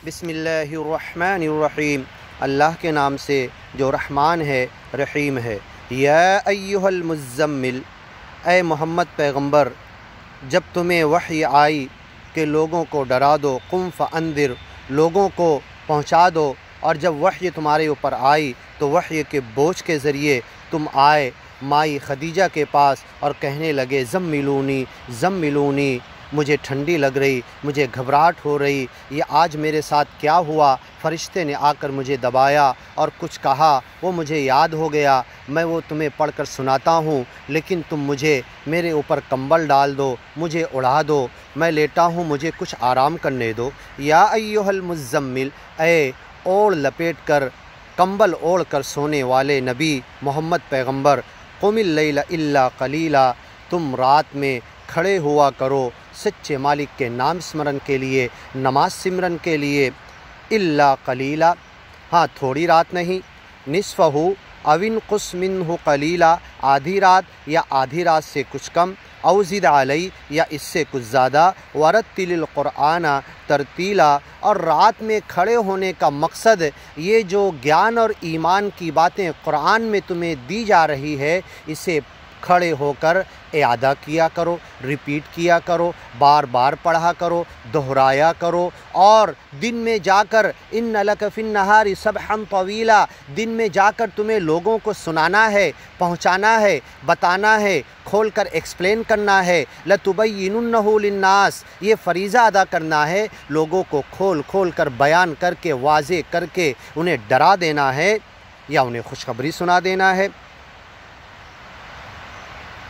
बिस्मिल्लाहिर्रहमानिर्रहीम। अल्लाह के नाम से जो रहमान है रहीम है। या अय्युहल मुज़्ज़म्मिल, ए मोहम्मद पैगंबर, जब तुम्हें वही आई कि लोगों को डरा दो, कुम फ़अंदिर, लोगों को पहुँचा दो। और जब वही तुम्हारे ऊपर आई तो वही के बोझ के ज़रिए तुम आए माई खदीजा के पास और कहने लगे ज़म्मिलूनी ज़म्मिलूनी, मुझे ठंडी लग रही, मुझे घबराहट हो रही, ये आज मेरे साथ क्या हुआ। फ़रिश्ते ने आकर मुझे दबाया और कुछ कहा, वो मुझे याद हो गया। मैं वो तुम्हें पढ़कर सुनाता हूँ, लेकिन तुम मुझे मेरे ऊपर कंबल डाल दो, मुझे उड़ा दो, मैं लेटा हूँ, मुझे कुछ आराम करने दो। या अय्युहल मुज़्ज़म्मिल, ए ओढ़ लपेट कर कंबल ओढ़ कर सोने वाले नबी मोहम्मद पैगंबर, क़ुमिल लैला इल्ला क़लीला, तुम रात में खड़े हुआ करो सच्चे मालिक के नाम स्मरण के लिए, नमाज सिमरन के लिए। इल्ला क़लीला, हाँ थोड़ी रात नहीं, निस्फ़हु अविन क़ुस मिन्हु क़लीला, आधी रात या आधी रात से कुछ कम, औ ज़िद अलई या इससे कुछ ज़्यादा, वरत्तिलिल क़ुरआना तरतीला। और रात में खड़े होने का मकसद ये जो ज्ञान और ईमान की बातें क़ुरआन में तुम्हें दी जा रही है, इसे खड़े होकर इआदा किया करो, रिपीट किया करो, बार बार पढ़ा करो, दोहराया करो। और दिन में जाकर इन्न लक फिन नहारी सबहन तवीला, दिन में जाकर तुम्हें लोगों को सुनाना है, पहुंचाना है, बताना है, खोल कर एक्सप्लेन करना है। लतुबय्यिनुन्नहु लिन्नास, ये फ़रीज़ा अदा करना है, लोगों को खोल खोल कर बयान करके वाज़े करके उन्हें डरा देना है या उन्हें खुशखबरी सुना देना है।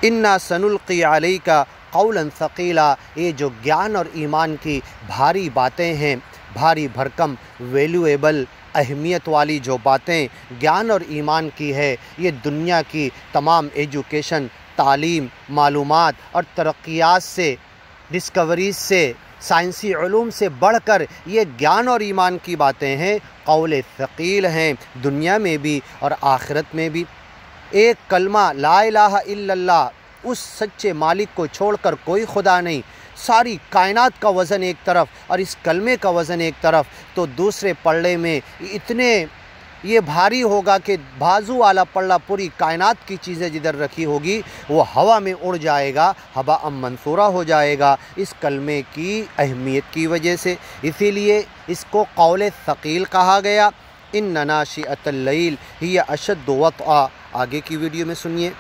इन्ना सनुल्क़ी अलैका क़ौलन सक़ीला, ये जो ज्ञान और ईमान की भारी बातें हैं, भारी भरकम वैल्यूएबल अहमियत वाली जो बातें ज्ञान और ईमान की है, ये दुनिया की तमाम एजुकेशन, तालीम, मालूमात और तरक्यात से, डिस्कवरीज से, साइंसी उलूम से बढ़कर ये ज्ञान और ईमान की बातें हैं, क़ौल सक़ील हैं, दुनिया में भी और आखिरत में भी। एक कलमा ला इलाहा इल्लल्लाह, उस सच्चे मालिक को छोड़कर कोई खुदा नहीं, सारी कायनात का वज़न एक तरफ और इस कलमे का वज़न एक तरफ, तो दूसरे पल्ले में इतने ये भारी होगा कि बाजू वाला पल्ला पूरी कायनात की चीज़ें जिधर रखी होगी वो हवा में उड़ जाएगा, हवा मंसूरा हो जाएगा इस कलमे की अहमियत की वजह से। इसीलिए इसको क़ौल सक़ील कहा गया। इन्ना नाशिअतल लैल हिय अशद्दु वत्आ, आगे की वीडियो में सुनिए।